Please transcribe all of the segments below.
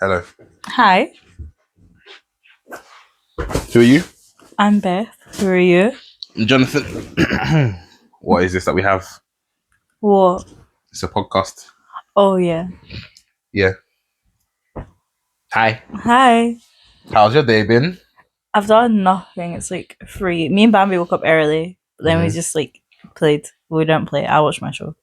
Hello. Hi, Who are you? I'm Beth. Who are you? Jonathan. What is this that we have? What? It's a podcast. Oh, yeah. Yeah. Hi. Hi. How's your day been? I've done nothing. It's like free. Me and Bambi woke up early, but then we Mhm. just like played. We didn't play. I watched my show,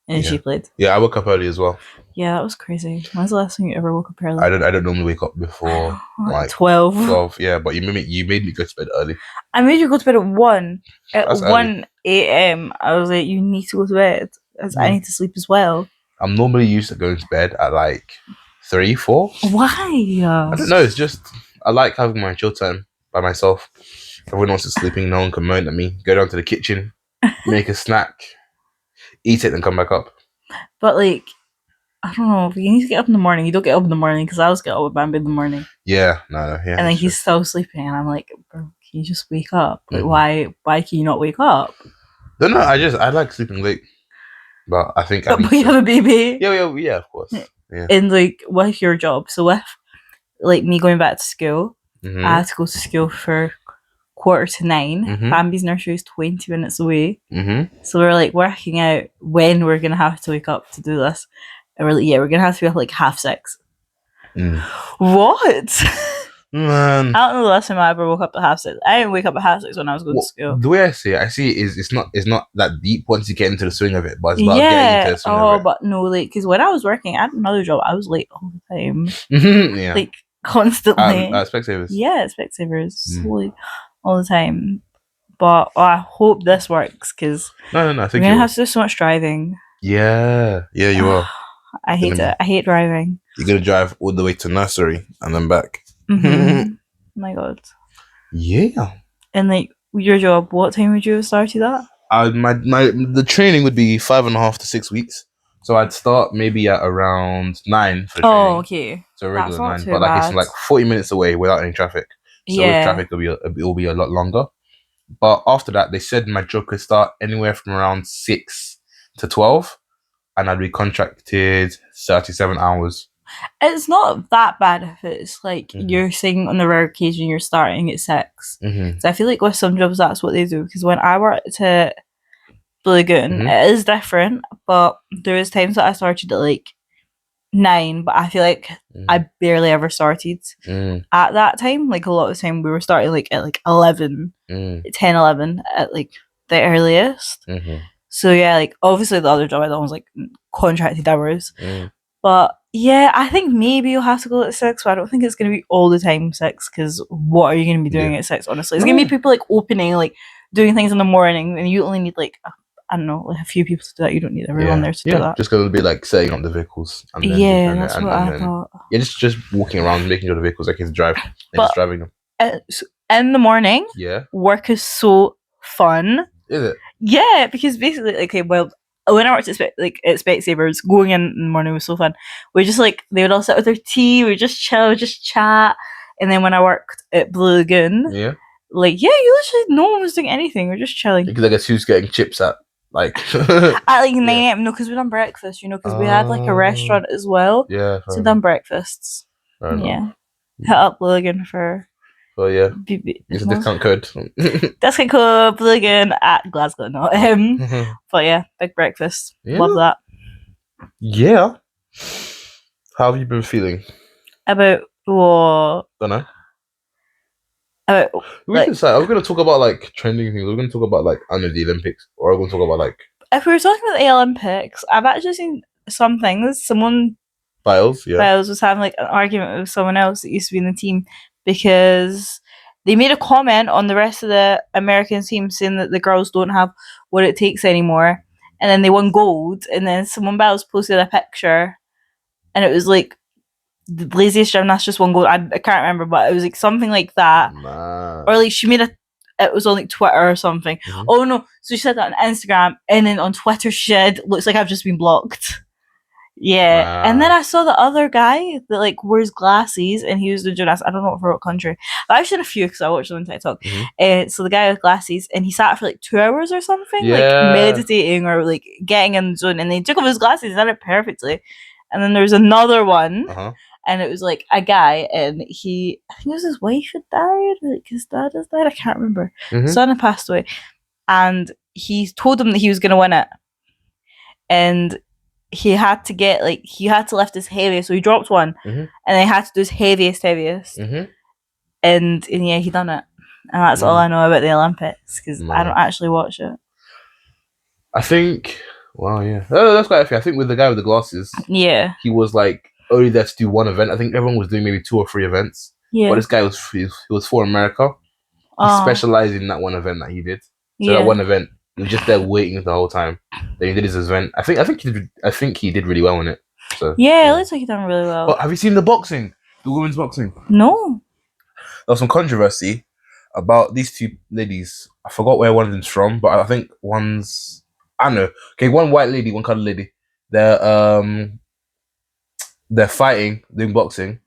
and she played. Yeah, I woke up early as well. Yeah, that was crazy. When's the last time you ever woke up early? I don't normally wake up before like 12. 12. Yeah, but you made me go to bed early. I made you go to bed at 1. At That's 1 a.m. I was like, you need to go to bed. Because I need to sleep as well. I'm normally used to going to bed at like 3, 4. Why? I don't know. It's just I like having my chill time by myself. Everyone else is sleeping. No one can moan at me. Go down to the kitchen, make a snack, eat it, and come back up. But like, I don't know. You need to get up in the morning. You don't get up in the morning because I always get up with Bambi in the morning. Yeah, yeah. And then he's still sleeping, and I'm like, bro, can you just wake up? Like, why can you not wake up? Don't know. I like sleeping late, but I think But you have a baby. Yeah, of course. Yeah. And like, with your job, so with like me going back to school, I had to go to school for 8:45. Bambi's nursery is 20 minutes away, so we're like working out when we're gonna have to wake up to do this. And we're like, yeah, we're gonna have to be up like 6:30. What? Man, I don't know the last time I ever woke up at 6:30. I didn't wake up at 6:30 when I was going to school. The way I see it is it's not that deep once you get into the swing of it, but it's about getting into the swing of it. But no, like, because when I was working, I had another job. I was late all the time. Yeah. Like, constantly. Specsavers. Yeah, Specsavers. So, like, all the time. But I hope this works, because No, I think we're going to have to do so much driving. Yeah, you are. I hate it. I hate driving. You're going to drive all the way to nursery and then back. My God. Yeah. And, like, your job, what time would you have started at? The training would be 5.5 to 6 weeks. So I'd start maybe at around 9 for training. Oh, okay. So regular 9, but like it's like 40 minutes away without any traffic. So with traffic, it will be a lot longer. But after that, they said my job could start anywhere from around 6 to 12, and I'd be contracted 37 hours. It's not that bad if it's like you're saying on the rare occasion you're starting at 6. So I feel like with some jobs that's what they do, because when I worked at Blue Lagoon, it is different, but there was times that I started at like 9, but I feel like I barely ever started at that time. Like a lot of the time we were starting like at like 11, 10, 11 at like the earliest. So yeah, like obviously the other job I done was like contracted hours. But yeah, I think maybe you'll have to go at 6, but I don't think it's going to be all the time 6, because what are you going to be doing at 6, honestly? It's going to be people like opening, like doing things in the morning, and you only need like, I don't know, like a few people to do that. You don't need everyone there to do that. Just going to be like setting up the vehicles. And then, that's what I thought. Yeah, just walking around, making sure the vehicles are okay to drive, and just driving them. In the morning, work is so fun. Is it? Yeah, because basically, okay, well, when I worked at Specsavers, going in the morning was so fun. We just like, they would all sit with their tea, we would just chill, just chat. And then when I worked at Blue Lagoon, you literally, no one was doing anything. We're just chilling. Because I guess who's getting chips at like at like 9 a.m. No, because we done breakfast, because we had like a restaurant as well. Yeah. So we done breakfasts. Hit up Blue Lagoon for. Oh yeah, it's a discount code. Discount code Blue Lagoon at Glasgow, not But yeah, big breakfast. Love that. Yeah. How have you been feeling? About what? Don't know. We can decide. Are we going to talk about like trending things? We're going to talk about like under the Olympics, or are we going to talk about like? If we were talking about the Olympics, I've actually seen some things. Biles was having like an argument with someone else that used to be in the team, because they made a comment on the rest of the American team saying that the girls don't have what it takes anymore, and then they won gold, and then Simone Biles posted a picture, and it was like the laziest gymnast just won gold. I can't remember, but it was like something like that, or like she made it was on like Twitter or something. Oh no, so she said that on Instagram, and then on Twitter she said, "Looks like I've just been blocked." Yeah, and then I saw the other guy that like wears glasses, and he was the gymnast. I don't know for what country, but I've seen a few because I watched them on TikTok. So the guy with glasses, and he sat for like 2 hours or something, like meditating or like getting in the zone, and they took off his glasses and did it perfectly. And then there's another one, and it was like a guy, and I think it was his wife had died, or like his dad has died, I can't remember. Son had passed away, and he told him that he was going to win it, and he had to lift his heaviest, so he dropped one, and they had to do his heaviest, and yeah, he done it, and that's all I know about the Olympics, because I don't actually watch it. I think, wow, yeah, that's quite fair. I think with the guy with the glasses, yeah, he was like only there to do one event. I think everyone was doing maybe 2 or 3 events. Yeah, but this guy was for America. He specialized in that one event that he did. So that one event, he was just there waiting the whole time. Then he did his event. I think he did really well in it. So yeah, it looks like he done really well. But have you seen the boxing? The women's boxing? No. There was some controversy about these 2 ladies. I forgot where one of them's from, but I think one's, I don't know. Okay, one white lady, one colored lady. They're fighting, doing boxing,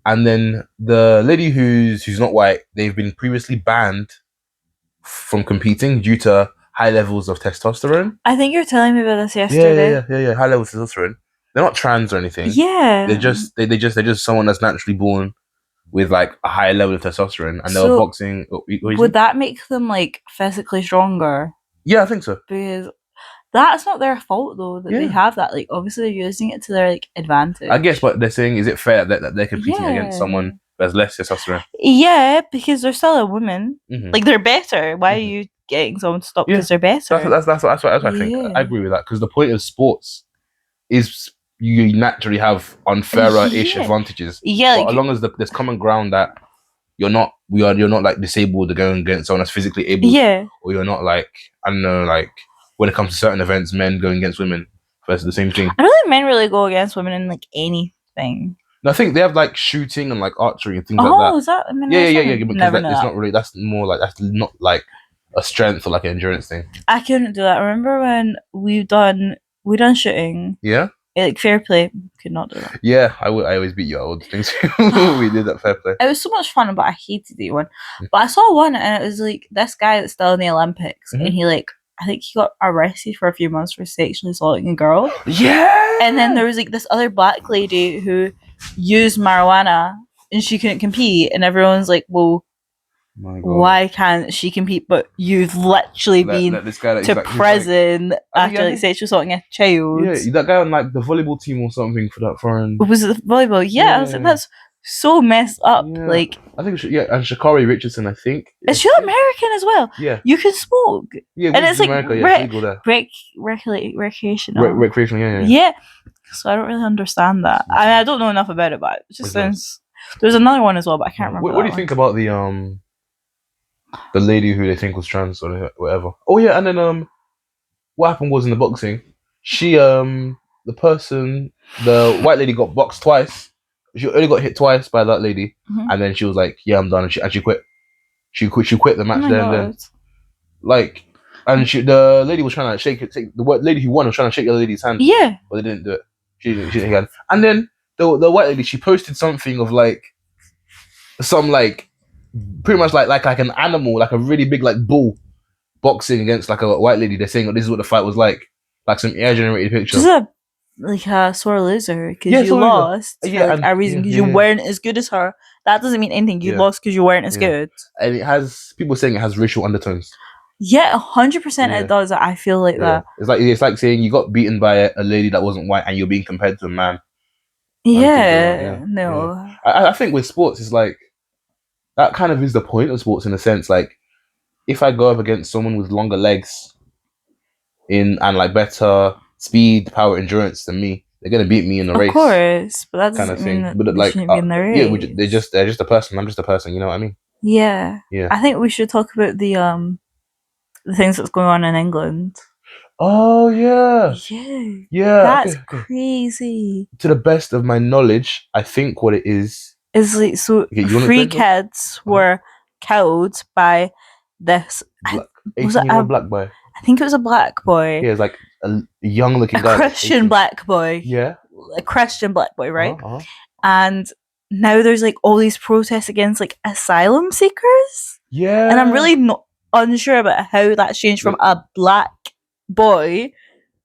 and then the lady who's not white, they've been previously banned from competing due to high levels of testosterone. I think you were telling me about this yesterday. Yeah. High levels of testosterone. They're not trans or anything. Yeah. They're just someone that's naturally born with like a high level of testosterone, and they were boxing. Would that make them like physically stronger? Yeah, I think so. Because that's not their fault though that they have that. Like obviously they're using it to their like advantage. I guess what they're saying, is it fair that they're competing against someone who has less testosterone? Yeah, because they're still a woman. Like they're better. Why are you getting someone to stop because they're better? That's what I think. I agree with that, because the point of sports is you naturally have unfairer-ish advantages. Yeah, but as long as there's common ground that you're not like disabled to go against someone that's physically able. Yeah. Or you're not like, I don't know, like when it comes to certain events, men going against women versus the same thing. I don't think men really go against women in like anything. No, I think they have like shooting and like archery and things like that. Oh, is that? Yeah. Because it's not really. That's more like, that's not like a strength or like an endurance thing. I couldn't do that. I remember when we done shooting. Yeah. Like fair play, could not do that. Yeah, I always beat you at all the things we did at fair play. It was so much fun, but I hated the one. But I saw one, and it was like this guy that's still in the Olympics, and he like, I think he got arrested for a few months for sexually assaulting a girl. Yeah. And then there was like this other black lady who used marijuana, and she couldn't compete, and everyone's like, well, why can't she compete? But you've literally been to prison after like sexual assaulting a child. Yeah, that guy on like the volleyball team or something for that foreign. Was it the volleyball? Yeah, I was like, that's so messed up. Yeah. Like, I think and Sha'Carri Richardson, I think. Is she American as well? Yeah. You can smoke. Yeah, and it's like legal there. Recreational. Recreational, yeah. So I don't really understand that. I don't know enough about it, but it just sounds. There's another one as well, but I can't remember. What do you think about the lady who they think was trans or whatever? Oh yeah, and then what happened was in the boxing, she the white lady got boxed twice. She only got hit twice by that lady, and then she was like, "Yeah, I'm done," and she quit. She quit the match then. Like, and the lady was trying to the lady who won was trying to shake the other lady's hand. Yeah, but they didn't do it. She didn't get it. And then the white lady, she posted something of like some like pretty much like an animal, like a really big like bull boxing against like a white lady. They're saying, this is what the fight was like some AI generated picture. Just a sore loser because you lost for a reason, because you weren't as good as her. That doesn't mean anything. You lost because you weren't as good. And it has people saying it has racial undertones. Yeah, 100% it does. I feel like that. It's like saying you got beaten by a lady that wasn't white and you're being compared to a man. No. I think with sports, it's like that kind of is the point of sports in a sense. Like, if I go up against someone with longer legs and like better speed, power, endurance than me, they're gonna beat me in the race. Of course, but that doesn't mean that but like, be in the race. Yeah, they're just a person. I'm just a person. You know what I mean? Yeah. I think we should talk about the things that's going on in England. Oh yeah. That's crazy. To the best of my knowledge, I think what it is like, so 3 kids were killed by this 18-year-old black boy. I think it was a black boy. Yeah, it's like a young looking guy. A Christian black boy. Yeah. A Christian black boy, right? And now there's like all these protests against like asylum seekers. Yeah. And I'm really not unsure about how that's changed from a black boy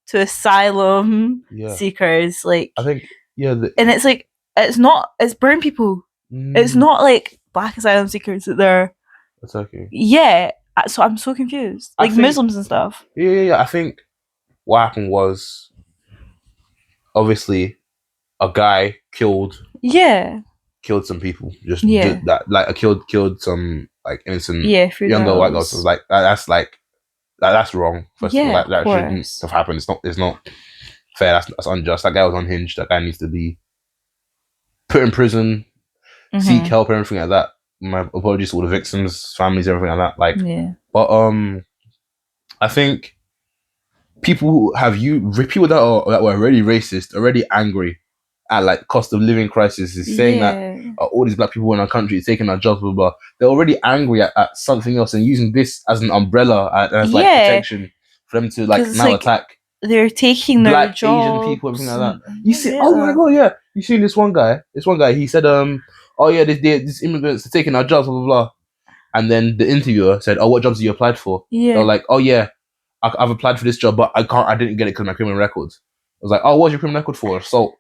to asylum seekers. Like, I think and it's like It's not. It's brown people. It's not like black asylum seekers that they're. That's okay. Yeah. So I'm so confused. Like Muslims and stuff. Yeah. I think what happened was obviously a guy killed some people. Just that, like killed some like innocent younger white girls. So like that's wrong. First of all, that shouldn't have happened. It's not fair. That's unjust. That guy was unhinged. That guy needs to be put in prison, seek help, and everything like that. My apologies to all the victims, families, everything like that. Like, but I think people that were already racist, already angry at like cost of living crisis, is saying that all these black people in our country is taking our jobs, blah, blah, blah. They're already angry at something else and using this as an umbrella as like protection for them to like now attack. They're taking their black jobs, Asian people, everything like that. You see, oh my god, yeah. You seen this one guy? He said, oh yeah, these immigrants are taking our jobs, blah blah blah. And then the interviewer said, oh, what jobs have you applied for? Yeah. They were like, oh yeah, I've applied for this job, but I didn't get it because of my criminal records. I was like, oh, what's your criminal record for? Assault.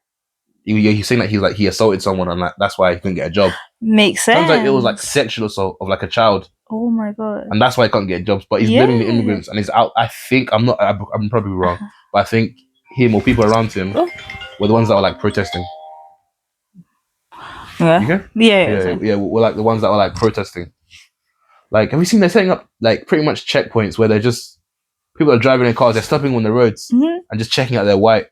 He's saying that he assaulted someone and that's why he couldn't get a job. Makes sense. Sounds like it was like sexual assault of like a child. Oh my god. And that's why he can't get jobs. But he's blaming the immigrants and he's out. I think I'm probably wrong, but I think him or people around him were the ones that were like protesting. Yeah. You okay? Yeah. We're like the ones that were like protesting. Like, have you seen they're setting up like pretty much checkpoints where they're just people are driving their cars, they're stopping on the roads and just checking out they're white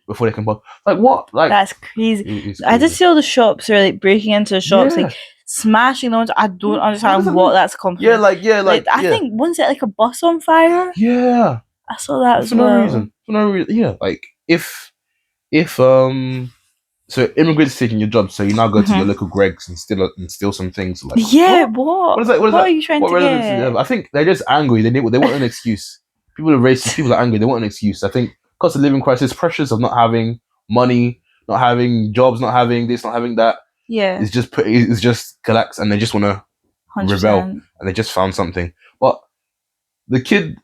before they can park. Like what? Like that's crazy. I just see all the shops are like breaking into the shops, like smashing the ones. I don't understand what that's accomplishing. Like I think one set like a bus on fire. Yeah. I saw that as well. For no reason. Yeah. Like if so immigrants taking your job, so you now go to your local Greggs and steal some things. Like, what is that? What are you trying to get? I think they're just angry. They want an excuse. People are racist. People are angry. They want an excuse. I think cost of living crisis, pressures of not having money, not having jobs, not having this, not having that. Yeah, it's just collapse, and they just want to rebel, and they just found something. But the kid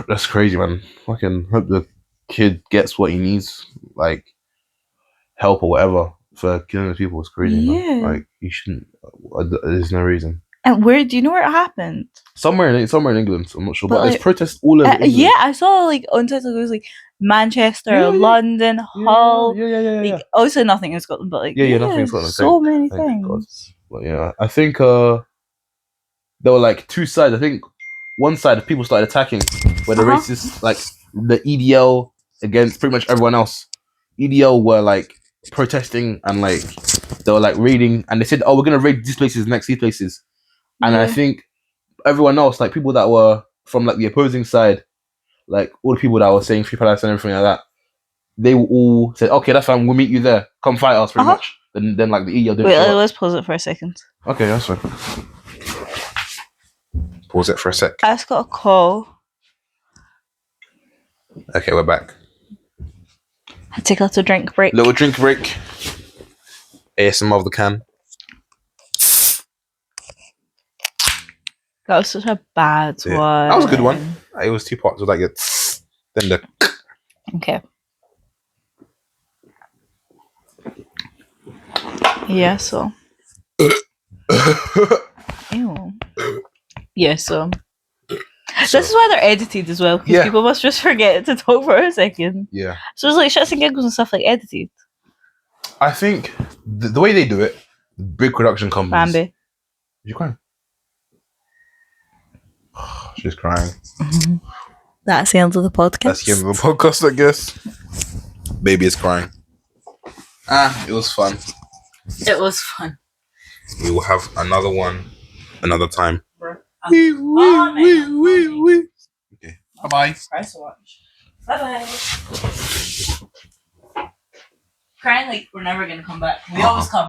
that's crazy, man. Fucking hope the kid gets what he needs, like help or whatever for killing the people. It's crazy. Yeah, man. Like you shouldn't. There's no reason. And where do you know where it happened? Somewhere in England. I'm not sure, but there's protests all over England. Yeah, I saw like on TikTok it was like Manchester, London, Hull. Yeah. Like, obviously nothing in Scotland, but like nothing in Scotland. So many things. But yeah, I think there were like two sides. I think one side of people started attacking where the racists, like the EDL against pretty much everyone else. EDL were like protesting and like they were like raiding, and they said, "Oh, we're gonna raid these places next, these places." And I think everyone else, like people that were from like the opposing side, like all the people that were saying Free Palestine and everything like that, they all said, "Okay, that's fine. We'll meet you there. Come fight us." Pretty much. Then like the EDL didn't. Wait, let's pause it for a second. Okay, that's fine. Pause it for a sec. I just got a call. Okay, we're back. I take a little drink break. Little drink break. ASMR of the can. That was such a bad one. That was a good one. It was two parts. It was like it. Then the. Okay. Yeah, so. Ew. Yeah, so. This is why they're edited as well, because people must just forget to talk for a second. Yeah. So it's like shits and giggles and stuff like edited. I think the way they do it, big production companies. Bambi. You crying? She's crying. That's the end of the podcast. That's the end of the podcast, I guess. Baby is crying. It was fun. It was fun. We will have another one another time. Okay. Bye-bye. Price watch. Bye-bye. Crying like we're never gonna come back. We always come.